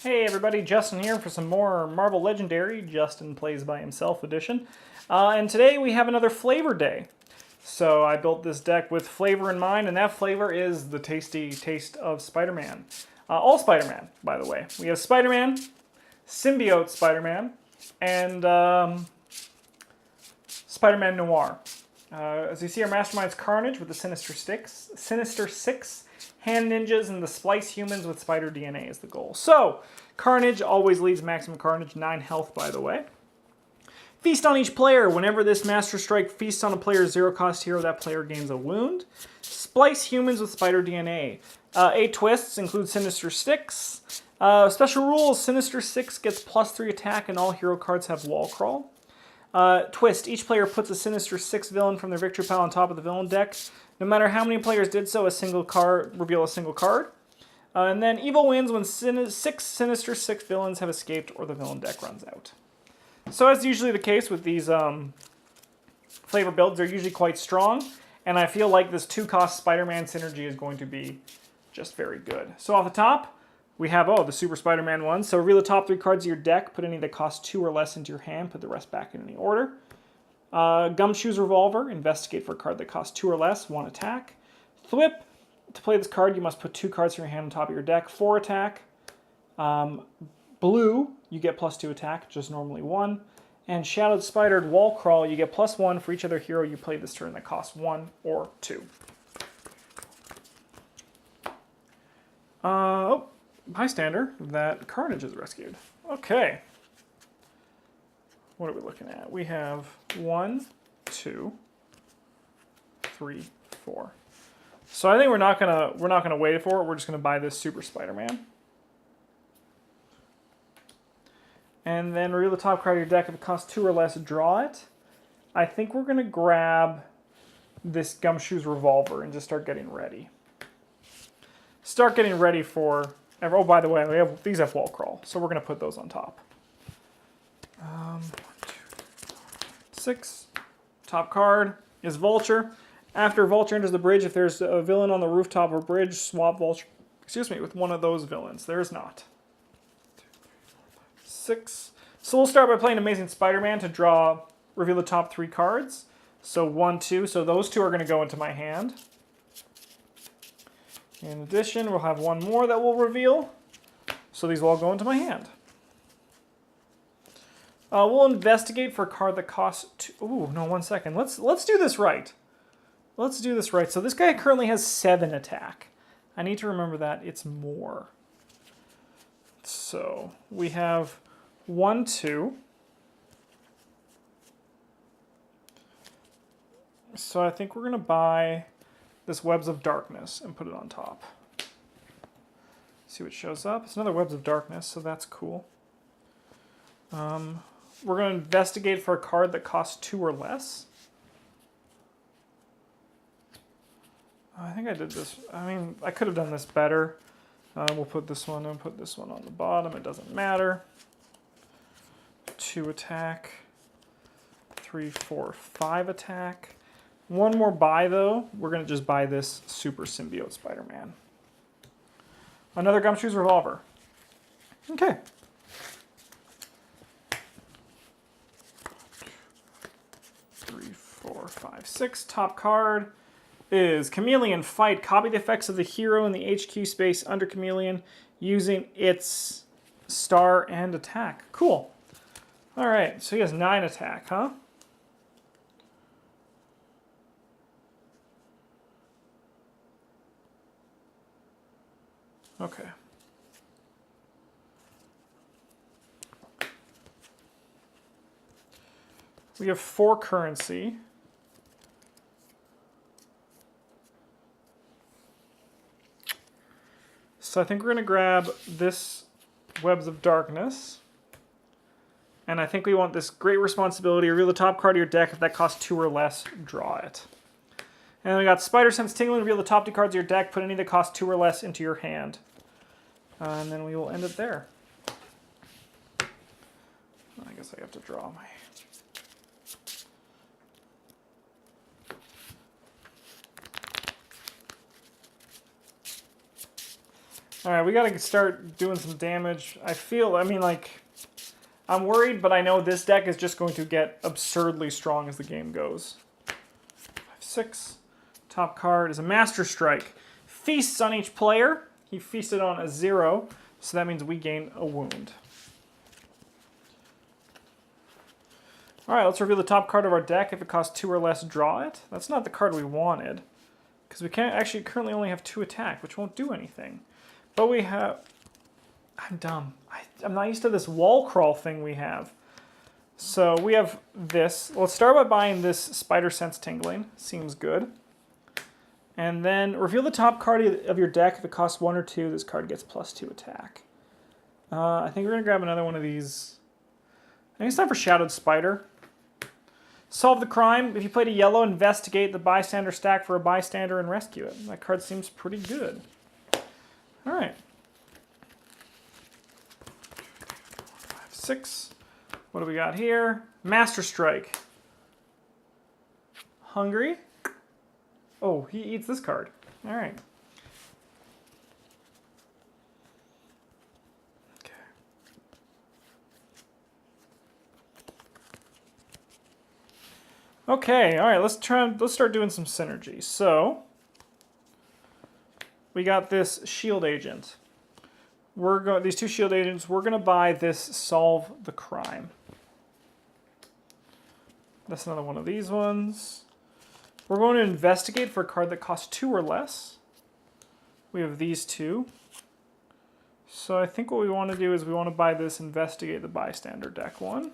Hey everybody, Justin here for some more Marvel Legendary Justin Plays by Himself edition. And today we have another flavor day. So I built this deck with flavor in mind, and that flavor is the tasty taste of Spider-Man. All Spider-Man, by the way. We have Spider-Man, Symbiote Spider-Man, and Spider-Man Noir. As you see, our mastermind's Carnage with the Sinister Six, Hand Ninjas, and the Splice Humans with Spider DNA is the goal. So, Carnage always leads maximum Carnage, 9 health by the way. Feast on each player. Whenever this Master Strike feasts on a player's 0-cost hero, that player gains a wound. Splice Humans with Spider DNA. 8 twists include Sinister Six. Special rules, Sinister Six gets +3 attack and all hero cards have wall crawl. Twist, each player puts a Sinister Six villain from their victory pile on top of the villain deck. No matter how many players did so, reveal a single card. And then evil wins when 6 Sinister Six villains have escaped or the villain deck runs out. So as usually the case with these flavor builds, they're usually quite strong. And I feel like this 2-cost Spider-Man synergy is going to be just very good. So off the top, we have, the Super Spider-Man one. So reveal the top 3 cards of your deck, put any that cost 2 or less into your hand, put the rest back in any order. Gumshoe's Revolver, investigate for a card that costs 2 or less, 1 attack. Thwip, to play this card, you must put 2 cards from your hand on top of your deck, 4 attack. Blue, you get +2 attack, just normally 1. And Shadowed Spidered Wall Crawl, you get +1 for each other hero you play this turn that costs 1 or 2. Bystander, that Carnage is rescued. Okay. What are we looking at? We have 1, 2, 3, 4. So I think we're not gonna wait for it. We're just gonna buy this Super Spider-Man. And then reveal the top card of your deck. If it costs 2 or less, draw it. I think we're gonna grab this Gumshoe's Revolver and just start getting ready. Start getting ready for. Oh, by the way, these have wall crawl, so we're gonna put those on top. 1, 2, 6. Top card is Vulture. After Vulture enters the bridge, if there's a villain on the rooftop or bridge, swap Vulture, with one of those villains. There is not. 6. So we'll start by playing Amazing Spider-Man to reveal the top 3 cards. So 1, 2. So those 2 are going to go into my hand. In addition, we'll have 1 more that we'll reveal. So these will all go into my hand. We'll investigate for a card that costs 2. Ooh, no, 1 second. Let's do this right. Let's do this right. So this guy currently has 7 attack. I need to remember that it's more. So we have 1, 2. So I think we're going to buy this Webs of Darkness and put it on top. See what shows up. It's another Webs of Darkness, so that's cool. We're going to investigate for a card that costs 2 or less. I think I did this. I mean, I could have done this better. We'll put this one and put this one on the bottom. It doesn't matter. 2 attack. 3, 4, 5 attack. 1 more buy, though. We're going to just buy this Super Symbiote Spider-Man. Another Gumshoe's Revolver. Okay. 3, 4, 5, 6. Top card is Chameleon Fight. Copy the effects of the hero in the HQ space under Chameleon using its star and attack. Cool. All right, so he has 9 attack, huh? Okay. We have 4 currency. So I think we're going to grab this Webs of Darkness. And I think we want this Great Responsibility. Reveal the top card of your deck. If that costs 2 or less, draw it. And then we got Spider Sense Tingling. Reveal the top 2 cards of your deck. Put any that cost 2 or less into your hand. And then we will end it there. I guess I have to draw my... All right, we got to start doing some damage. I mean, like, I'm worried, but I know this deck is just going to get absurdly strong as the game goes. 5/6. Top card is a Master Strike. Feasts on each player. He feasted on a 0, so that means we gain a wound. All right, let's reveal the top card of our deck. If it costs 2 or less, draw it. That's not the card we wanted, because we can't actually currently only have 2 attack, which won't do anything. But we have... I'm dumb. I'm not used to this wall crawl thing we have. So we have this. Let's start by buying this Spider Sense Tingling. Seems good. And then reveal the top card of your deck. If it costs 1 or 2, this card gets +2 attack. I think we're going to grab another one of these. I think it's time for Shadowed Spider. Solve the crime. If you played a yellow, investigate the bystander stack for a bystander and rescue it. That card seems pretty good. All right. 5/6. What do we got here? Master Strike. Hungry. Oh, he eats this card. All right. Okay. Okay. All right. Let's start doing some synergy. So we got this shield agent. These 2 shield agents. We're gonna buy this Solve the Crime. That's another one of these ones. We're going to investigate for a card that costs 2 or less. We have these 2. So I think what we want to do is we want to buy this Investigate the Bystander deck one.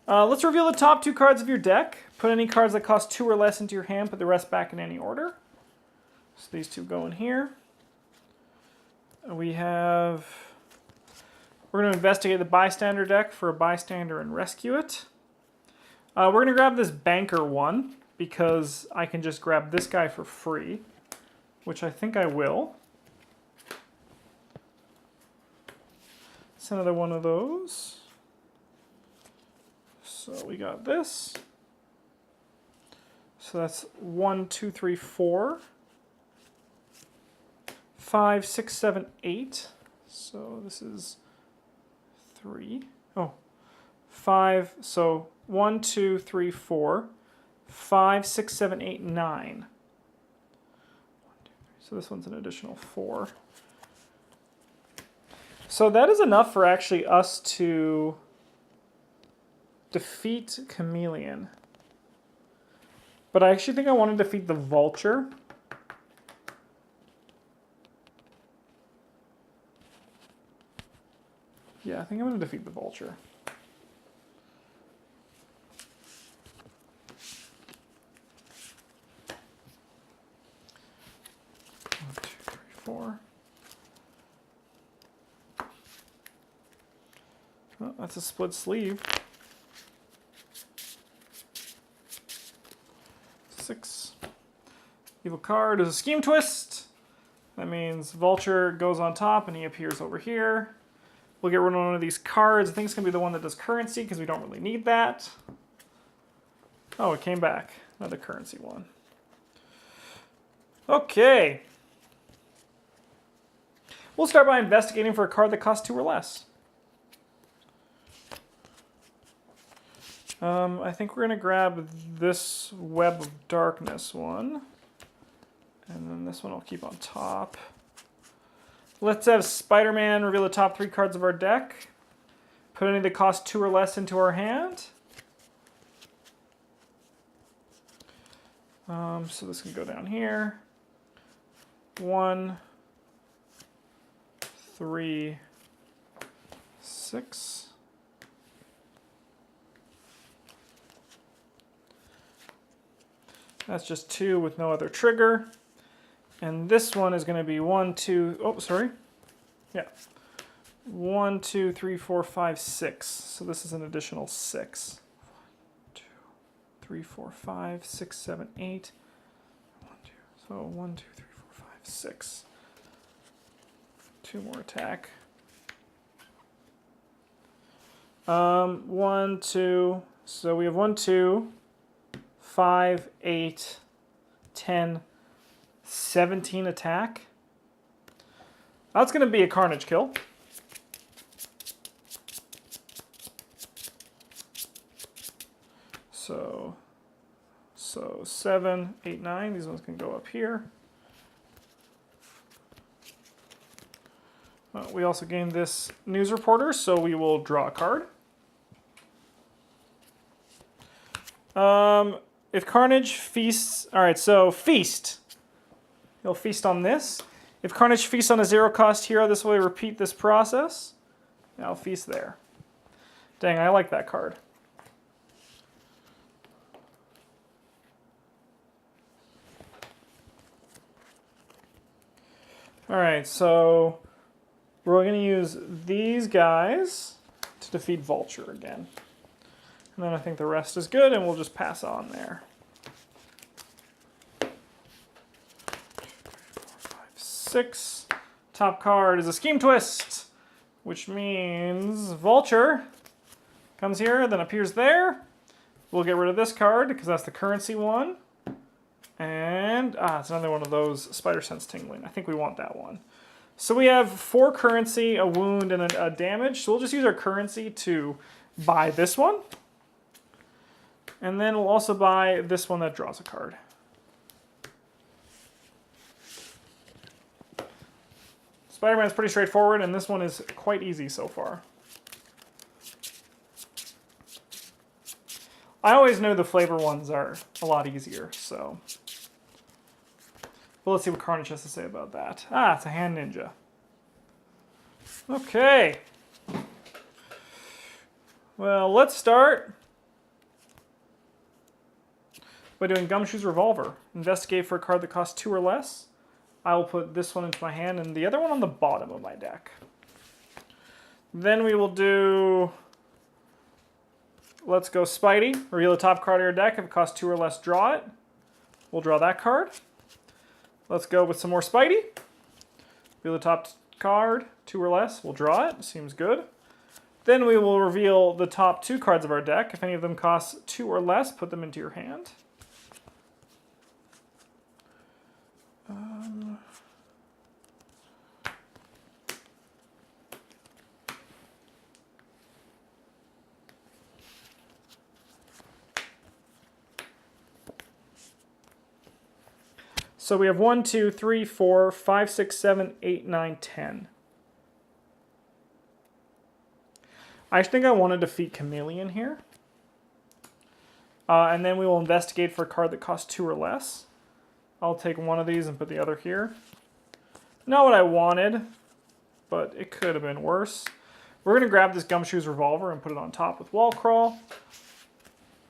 Let's reveal the top 2 cards of your deck. Put any cards that cost 2 or less into your hand. Put the rest back in any order. So these 2 go in here. We're going to investigate the Bystander deck for a Bystander and rescue it. We're going to grab this Banker one because I can just grab this guy for free, which I think I will. It's another one of those. So we got this. So that's 1, 2, 3, 4. 5, 6, 7, 8. So this is 3. Oh, 5. So 1, 2, 3, 4. 5, 6, 7, 8, 9. So this one's an additional 4. So that is enough for actually us to defeat Chameleon. But I actually think I want to defeat the Vulture. Yeah, I think I'm going to defeat the Vulture. One, 2, 3, 4. Oh, that's a split sleeve. 6. Evil card is a Scheme Twist. That means Vulture goes on top and he appears over here. We'll get rid of one of these cards. I think it's going to be the one that does currency because we don't really need that. Oh, it came back. Another currency one. Okay. We'll start by investigating for a card that costs 2 or less. I think we're going to grab this Web of Darkness one. And then this one I'll keep on top. Let's have Spider-Man reveal the top 3 cards of our deck. Put any that cost 2 or less into our hand. So this can go down here. 1, 3, 6. That's just 2 with no other trigger. And this one is going to be 1, 2, oh, sorry. Yeah. 1, 2, 3, 4, 5, 6. So this is an additional 6. 1, 2, 3, 4, 5, 6, 7, 8. 1, 2. So 1, 2, 3, 4, 5, 6. 2 more attack. 1, 2. So we have 1, 2, 5, 8, 10, 17 attack. That's going to be a Carnage kill. So 7, 8, 9. These ones can go up here. We also gained this news reporter, so we will draw a card. If Carnage feasts... Alright, so feast. He'll feast on this. If Carnage feasts on a 0-cost hero, this will repeat this process. Yeah, I'll feast there. Dang, I like that card. Alright, so we're going to use these guys to defeat Vulture again. And then I think the rest is good, and we'll just pass on there. 2, 3, 4, 5, 6. Top card is a Scheme Twist, which means Vulture comes here, then appears there. We'll get rid of this card, because that's the currency one. And, it's another one of those Spider Sense Tingling. I think we want that one. So we have 4 currency, a wound, and a damage. So we'll just use our currency to buy this one. And then we'll also buy this one that draws a card. Spider-Man's pretty straightforward, and this one is quite easy so far. I always know the flavor ones are a lot easier, so... Well, let's see what Carnage has to say about that. It's a Hand Ninja. Okay. Well, let's start by doing Gumshoe's Revolver. Investigate for a card that costs 2 or less. I will put this one into my hand and the other one on the bottom of my deck. Then we will do... Let's go Spidey. Reveal the top card of your deck. If it costs 2 or less, draw it. We'll draw that card. Let's go with some more Spidey. Reveal the top card, 2 or less. We'll draw it. Seems good. Then we will reveal the top 2 cards of our deck. If any of them cost 2 or less, put them into your hand. So we have 1, 2, 3, 4, 5, 6, 7, 8, 9, 10. I think I want to defeat Chameleon here. And then we will investigate for a card that costs 2 or less. I'll take one of these and put the other here. Not what I wanted, but it could have been worse. We're going to grab this Gumshoe's Revolver and put it on top with Wall Crawl.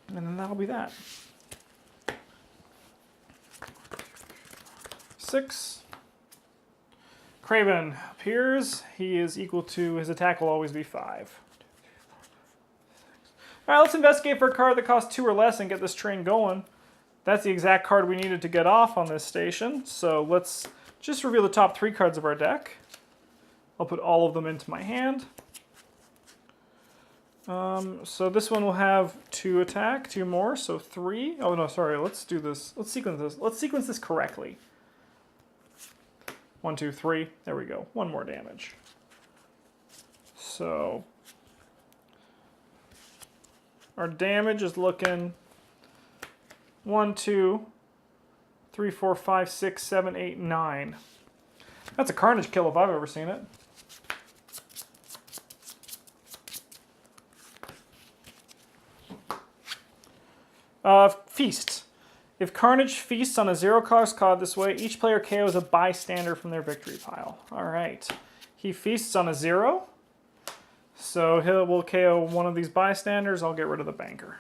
And then that'll be that. 6. Craven appears. He is equal to, his attack will always be 5. Alright, let's investigate for a card that costs 2 or less and get this train going. That's the exact card we needed to get off on this station. So let's just reveal the top 3 cards of our deck. I'll put all of them into my hand. So this one will have 2 attack, 2 more, so 3. Oh no, sorry, let's do this. Let's sequence this. Let's sequence this correctly. 1, 2, 3. There we go. 1 more damage. So our damage is looking 1, 2, 3, 4, 5, 6, 7, 8, 9. That's a Carnage kill if I've ever seen it. Feast. If Carnage feasts on a 0-cost card this way, each player KOs a bystander from their victory pile. Alright. He feasts on a 0. So we'll KO one of these bystanders. I'll get rid of the banker.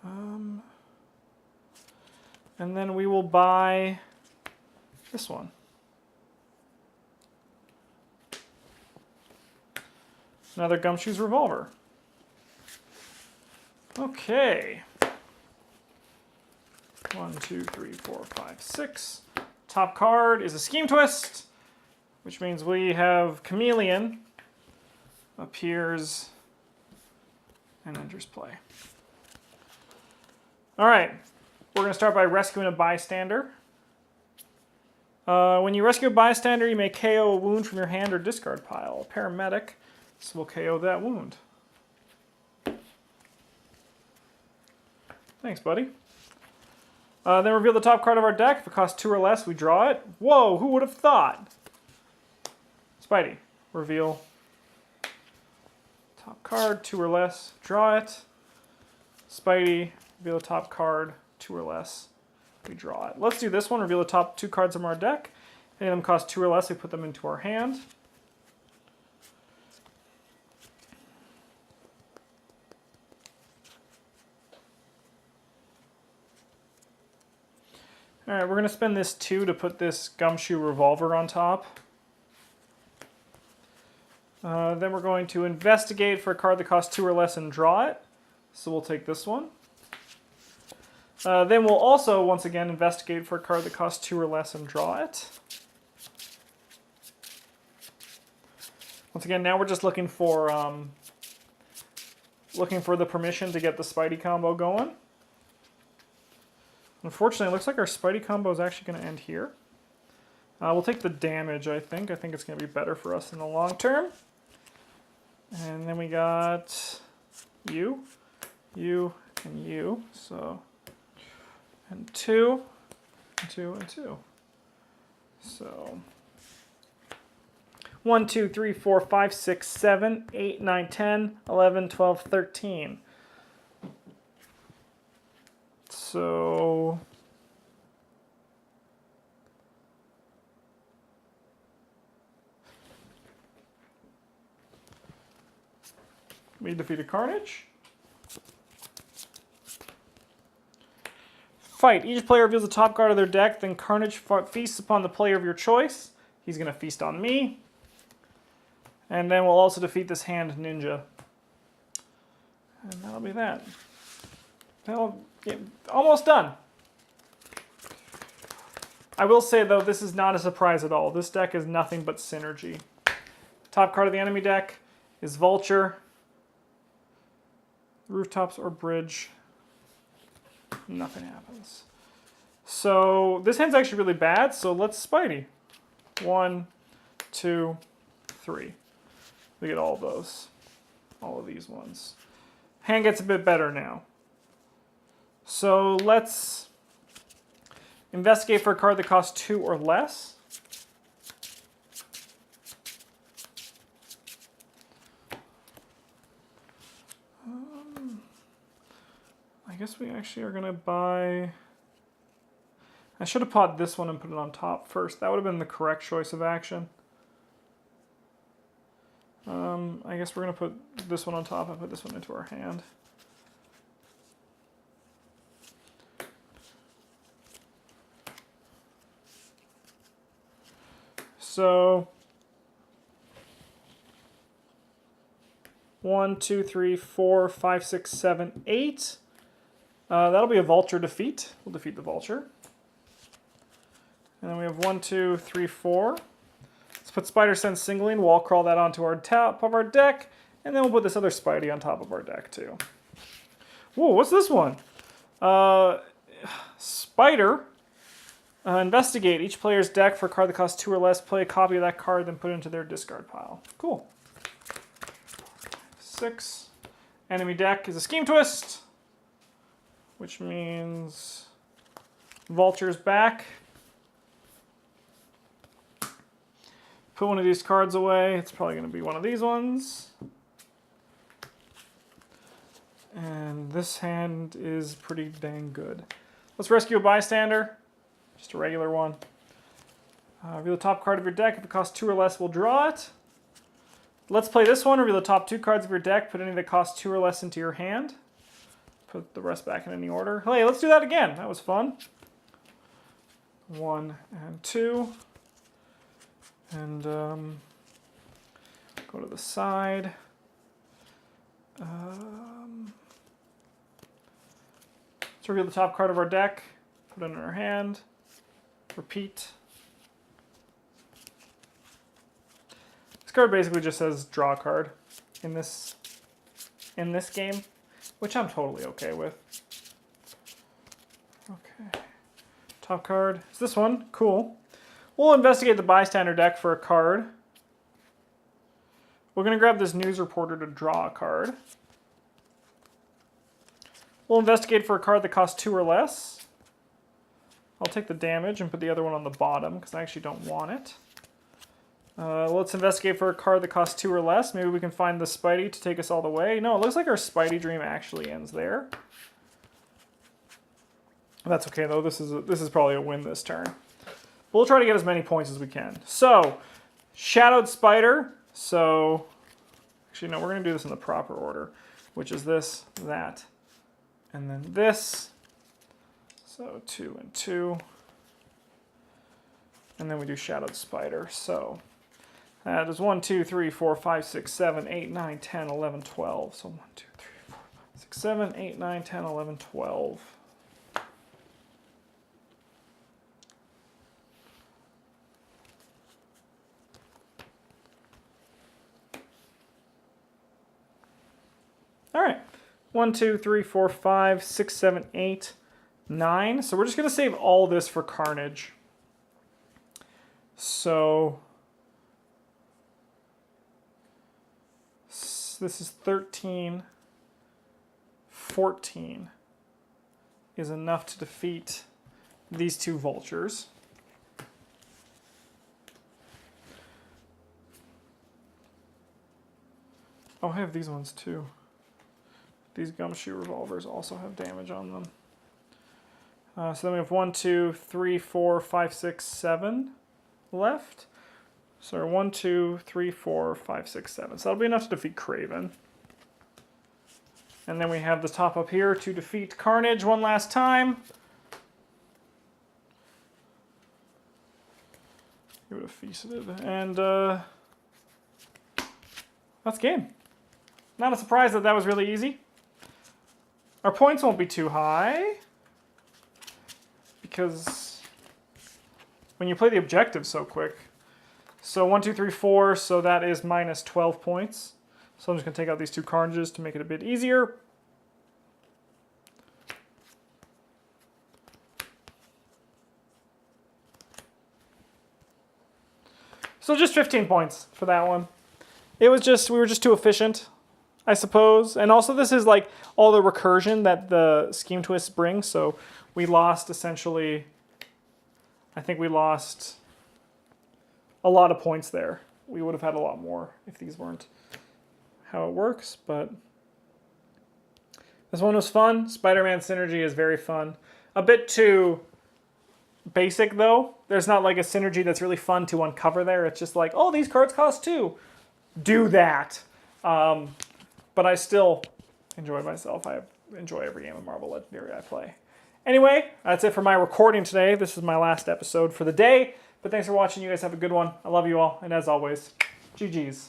And then we will buy this one. Another Gumshoe's Revolver. Okay. 1, 2, 3, 4, 5, 6. Top card is a Scheme Twist, which means we have Chameleon appears and enters play. All right. we're going to start by rescuing a bystander. When you rescue a bystander, you may KO a wound from your hand or discard pile. A paramedic, so we'll KO that wound. Thanks, buddy. Then reveal the top card of our deck. If it costs 2 or less, we draw it. Whoa, who would have thought? Spidey, reveal top card, 2 or less, draw it. Spidey, reveal the top card, 2 or less, we draw it. Let's do this one, reveal the top 2 cards from our deck. If any of them cost 2 or less, we put them into our hand. Alright, we're going to spend this 2 to put this Gumshoe Revolver on top. Then we're going to investigate for a card that costs 2 or less and draw it. So we'll take this one. Then we'll also, once again, investigate for a card that costs 2 or less and draw it. Once again, now we're just looking for the permission to get the Spidey combo going. Unfortunately, it looks like our Spidey combo is actually going to end here. We'll take the damage, I think. I think it's going to be better for us in the long term. And then we got you, and you. So, and 2, and 2, and 2. So, 1, 2, 3, 4, 5, 6, 7, 8, 9, 10, 11, 12, 13. So, we defeated Carnage. Fight. Each player reveals the top card of their deck, then Carnage feasts upon the player of your choice. He's going to feast on me. And then we'll also defeat this hand ninja. And that'll be that. Almost done. I will say, though, this is not a surprise at all. This deck is nothing but synergy. Top card of the enemy deck is Vulture, Rooftops, or Bridge. Nothing happens. So this hand's actually really bad, so let's Spidey. 1, 2, 3. We get all of those. All of these ones. Hand gets a bit better now. So let's investigate for a card that costs 2 or less. I guess we actually are going to buy... I should have popped this one and put it on top first. That would have been the correct choice of action. I guess we're going to put this one on top and put this one into our hand. So 1, 2, 3, 4, 5, 6, 7, 8. That'll be a Vulture defeat. We'll defeat the Vulture. And then we have 1, 2, 3, 4. Let's put Spider Sense singling. We'll crawl that onto our top of our deck. And then we'll put this other Spidey on top of our deck too. Whoa, what's this one? Spider. Investigate each player's deck for a card that costs 2 or less. Play a copy of that card, then put it into their discard pile. Cool. 6. Enemy deck is a Scheme Twist, which means Vulture's back. Put one of these cards away. It's probably going to be one of these ones. And this hand is pretty dang good. Let's rescue a bystander. Just a regular one. Reveal the top card of your deck. If it costs 2 or less, we'll draw it. Let's play this one. Reveal the top 2 cards of your deck. Put any that cost 2 or less into your hand. Put the rest back in any order. Hey, let's do that again. That was fun. 1 and 2. And go to the side. Let's reveal the top card of our deck. Put it in our hand. Repeat. This card basically just says draw a card in this game, which I'm totally okay with. Okay. Top card is this one. Cool. We'll investigate the bystander deck for a card. We're going to grab this news reporter to draw a card. We'll investigate for a card that costs 2 or less. I'll take the damage and put the other one on the bottom because I actually don't want it. Let's investigate for a card that costs 2 or less. Maybe we can find the Spidey to take us all the way. No, it looks like our Spidey dream actually ends there. That's okay though. This is probably a win this turn. We'll try to get as many points as we can. So, Shadowed Spider. So, actually no, we're going to do this in the proper order, which is this, that, and then this. So 2 and 2. And then we do Shadowed Spider. So that is 1, 2, 3, 4, 5, 6, 7, 8, 9, 10, 11, 12. So 1, 2, 3, 4, 5, 6, 7, 8, 9, 10, 11, 12. All right. 1, 2, 3, 4, 5, 6, 7, 8, 9. So we're just going to save all this for Carnage. So this is 13, 14 is enough to defeat these 2 vultures. Oh, I have these ones too. These gumshoe revolvers also have damage on them. So then we have 1, 2, 3, 4, 5, 6, 7 left. So 1, 2, 3, 4, 5, 6, 7. So that'll be enough to defeat Kraven. And then we have the top up here to defeat Carnage one last time. He would have feasted. And that's game. Not a surprise that that was really easy. Our points won't be too high, because when you play the objective so quick. So 1, 2, 3, 4, so that is minus 12 points. So I'm just going to take out these 2 Carnages to make it a bit easier. So just 15 points for that one. It was just, we were just too efficient, I suppose. And also this is like all the recursion that the scheme twists bring. So we lost essentially, I think we lost a lot of points there. We would have had a lot more if these weren't how it works, but this one was fun. Spider-Man Synergy is very fun. A bit too basic though. There's not like a synergy that's really fun to uncover there. It's just like, oh, these cards cost 2. Do that. But I still enjoy myself. I enjoy every game of Marvel Legendary I play. Anyway, that's it for my recording today. This is my last episode for the day. But thanks for watching. You guys have a good one. I love you all. And as always, GG's.